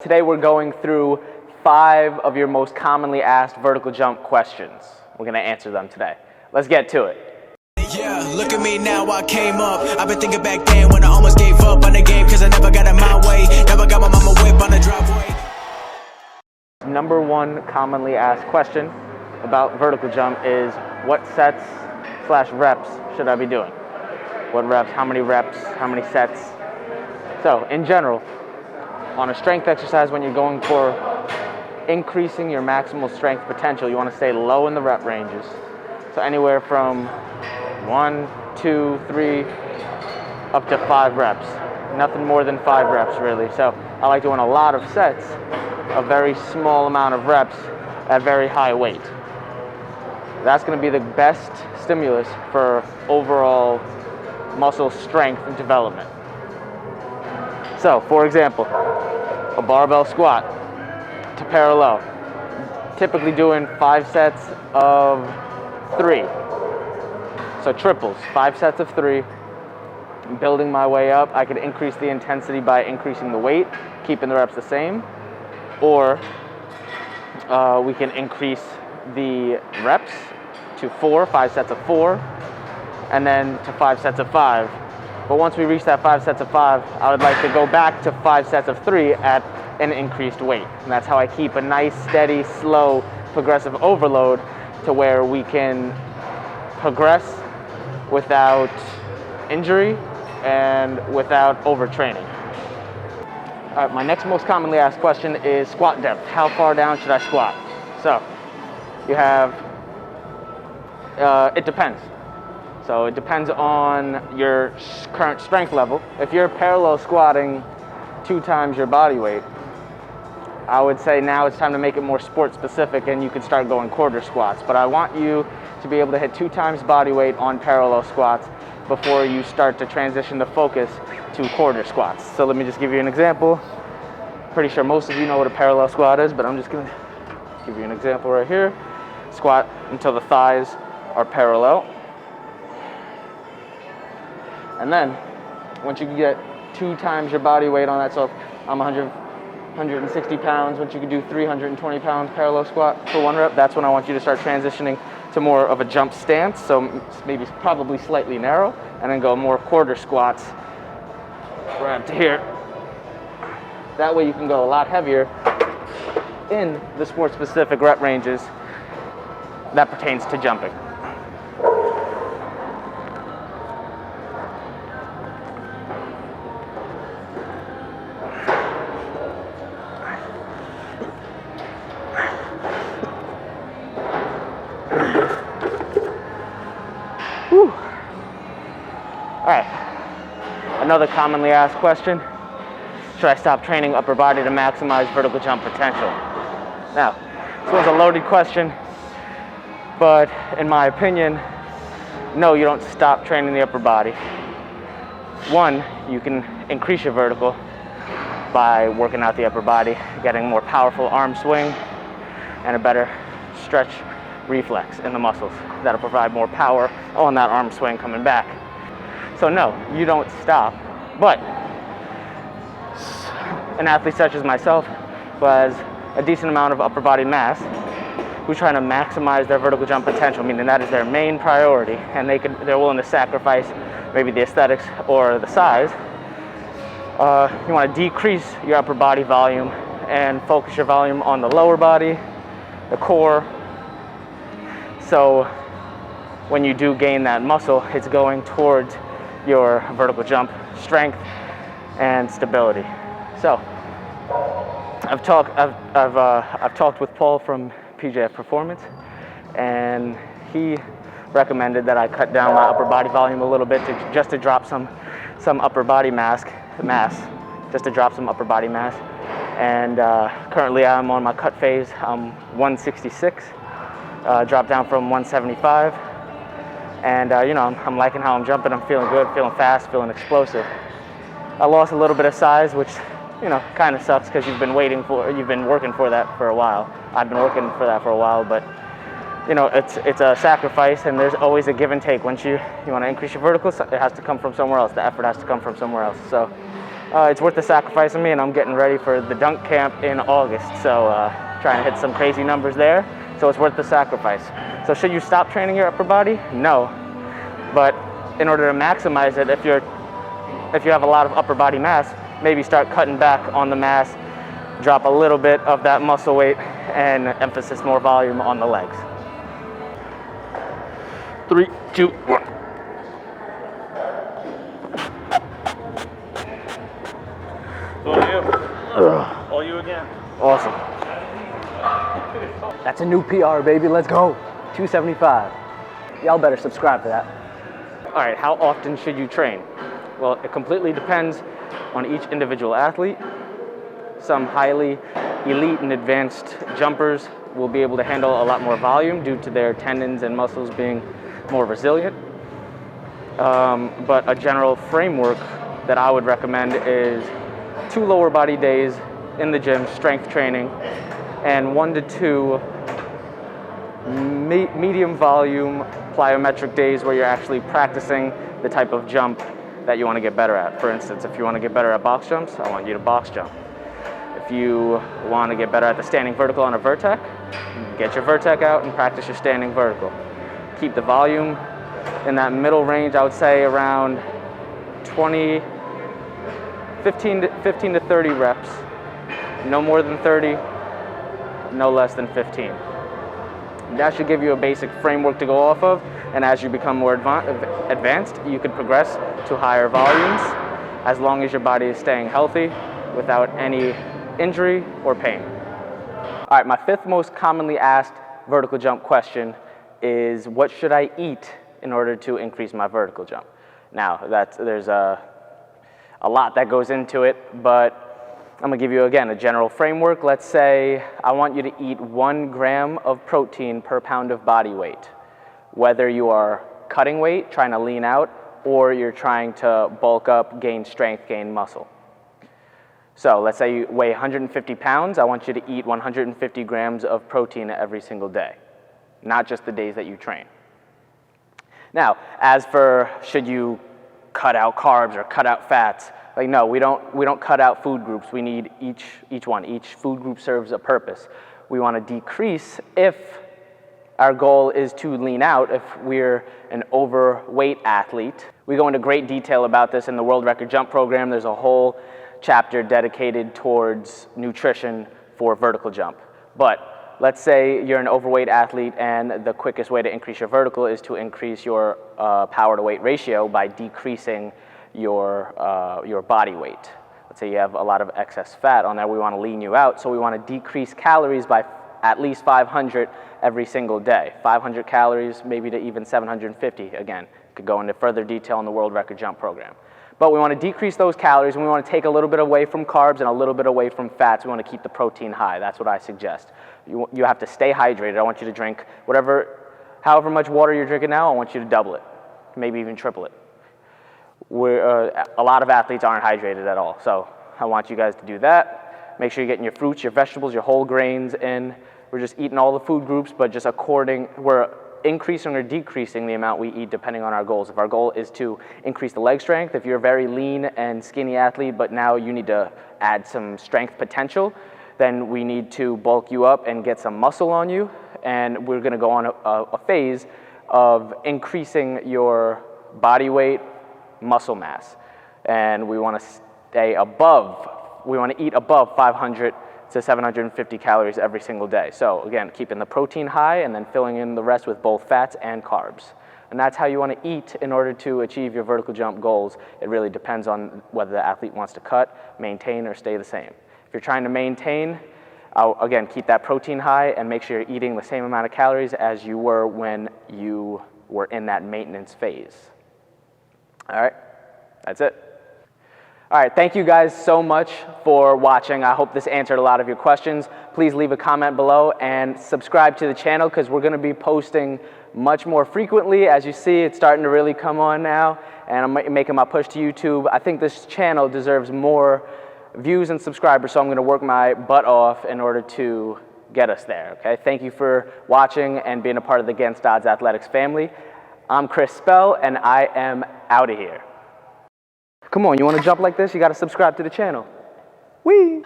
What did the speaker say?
Today we're going through 5 of your most commonly asked vertical jump questions. We're going to answer them today. Let's get to it. Yeah, look at me now, I came up. I've been thinking back then when I almost gave up on the game cause I never got in my way. Never got my mama whip on the driveway. Number 1 commonly asked question about vertical jump is what sets/reps should I be doing? What reps, how many sets? So in general, on a strength exercise, when you're going for increasing your maximal strength potential, you want to stay low in the rep ranges. So anywhere from 1, 2, 3, up to 5 reps. Nothing more than 5 reps really. So I like doing a lot of sets, a very small amount of reps at very high weight. That's going to be the best stimulus for overall muscle strength and development. So, for example, a barbell squat to parallel. Typically doing 5 sets of 3. So triples, 5 sets of 3. Building my way up. I could increase the intensity by increasing the weight, keeping the reps the same. Or we can increase the reps to 5 sets of 4, and then to 5 sets of 5. But once we reach that 5 sets of 5, I would like to go back to 5 sets of 3 at an increased weight. And that's how I keep a nice, steady, slow, progressive overload to where we can progress without injury and without overtraining. All right, my next most commonly asked question is squat depth. How far down should I squat? So you have, it depends. So it depends on your current strength level. If you're parallel squatting 2 times your body weight, I would say now it's time to make it more sport specific and you can start going quarter squats. But I want you to be able to hit 2 times body weight on parallel squats before you start to transition the focus to quarter squats. So let me just give you an example. Pretty sure most of you know what a parallel squat is, but I'm just gonna give you an example right here. Squat until the thighs are parallel. And then, once you get 2 times your body weight on that, so if I'm 160 pounds, once you can do 320 pounds parallel squat for 1 rep, that's when I want you to start transitioning to more of a jump stance, so maybe probably slightly narrow, and then go more quarter squats right up to here. That way you can go a lot heavier in the sport-specific rep ranges that pertains to jumping. Whew. All right, another commonly asked question, should I stop training upper body to maximize vertical jump potential? Now, this one's a loaded question, but in my opinion, no, you don't stop training the upper body. 1, you can increase your vertical by working out the upper body, getting more powerful arm swing, and a better stretch reflex in the muscles that'll provide more power on that arm swing coming back. So no, you don't stop. But an athlete such as myself who has a decent amount of upper body mass, who's trying to maximize their vertical jump potential, meaning that is their main priority, and they're willing to sacrifice maybe the aesthetics or the size, you want to decrease your upper body volume and focus your volume on the lower body, the core. So when you do gain that muscle, it's going towards your vertical jump strength and stability. So I've talked with Paul from PJF Performance, and he recommended that I cut down my upper body volume a little bit just to drop some upper body mass, just to drop some upper body mass. And currently I'm on my cut phase. I'm 166. Dropped down from 175, and I'm liking how I'm jumping. I'm feeling good, feeling fast, feeling explosive. I lost a little bit of size, which kind of sucks because you've been working for that for a while. I've been working for that for a while, but it's a sacrifice, and there's always a give and take. Once you want to increase your vertical, it has to come from somewhere else. The effort has to come from somewhere else. So it's worth the sacrifice of me, and I'm getting ready for the dunk camp in August. So trying to hit some crazy numbers there. So it's worth the sacrifice. So should you stop training your upper body? No. But in order to maximize it, if you have a lot of upper body mass, maybe start cutting back on the mass, drop a little bit of that muscle weight, and emphasis more volume on the legs. 3, 2, 1. All you. All you again. Awesome. That's a new PR, baby. Let's go. 275. Y'all better subscribe to that. All right, how often should you train? Well, it completely depends on each individual athlete. Some highly elite and advanced jumpers will be able to handle a lot more volume due to their tendons and muscles being more resilient. But a general framework that I would recommend is 2 lower body days in the gym, strength training, and 1 to 2 medium volume plyometric days where you're actually practicing the type of jump that you want to get better at. For instance, if you want to get better at box jumps, I want you to box jump. If you want to get better at the standing vertical on a vertec, get your vertec out and practice your standing vertical. Keep the volume in that middle range, I would say around 15 to 30 reps. No more than 30, no less than 15. That should give you a basic framework to go off of, and as you become more advanced, you can progress to higher volumes as long as your body is staying healthy without any injury or pain. All right, my 5th most commonly asked vertical jump question is, what should I eat in order to increase my vertical jump? Now, there's a lot that goes into it, but I'm gonna give you, again, a general framework. Let's say I want you to eat 1 gram of protein per pound of body weight, whether you are cutting weight, trying to lean out, or you're trying to bulk up, gain strength, gain muscle. So let's say you weigh 150 pounds. I want you to eat 150 grams of protein every single day, not just the days that you train. Now, as for should you cut out carbs or cut out fats, like, no, we don't cut out food groups. We need each one. Each food group serves a purpose. We want to decrease if our goal is to lean out, if we're an overweight athlete. We go into great detail about this in the World Record Jump program. There's a whole chapter dedicated towards nutrition for vertical jump. But let's say you're an overweight athlete and the quickest way to increase your vertical is to increase your power to weight ratio by decreasing your body weight. Let's say you have a lot of excess fat on there. We want to lean you out, so we want to decrease calories by at least 500 every single day. 500 calories, maybe to even 750. Again, could go into further detail in the World Record Jump program. But we want to decrease those calories, and we want to take a little bit away from carbs and a little bit away from fats. We want to keep the protein high. That's what I suggest. You have to stay hydrated. I want you to drink however much water you're drinking now, I want you to double it, maybe even triple it. A lot of athletes aren't hydrated at all, so I want you guys to do that. Make sure you're getting your fruits, your vegetables, your whole grains in. We're just eating all the food groups, but just we're increasing or decreasing the amount we eat depending on our goals. If our goal is to increase the leg strength, if you're a very lean and skinny athlete, but now you need to add some strength potential, then we need to bulk you up and get some muscle on you. And we're gonna go on a phase of increasing your body weight, muscle mass. And we wanna eat above 500 to 750 calories every single day. So again, keeping the protein high and then filling in the rest with both fats and carbs. And that's how you want to eat in order to achieve your vertical jump goals. It really depends on whether the athlete wants to cut, maintain, or stay the same. If you're trying to maintain, again, keep that protein high and make sure you're eating the same amount of calories as you were when you were in that maintenance phase. All right, that's it. All right, thank you guys so much for watching. I hope this answered a lot of your questions. Please leave a comment below and subscribe to the channel because we're gonna be posting much more frequently. As you see, it's starting to really come on now, and I'm making my push to YouTube. I think this channel deserves more views and subscribers, so I'm gonna work my butt off in order to get us there, okay? Thank you for watching and being a part of the Against Odds Athletics family. I'm Chris Spell, and I am out of here. Come on, you want to jump like this? You got to subscribe to the channel. Whee!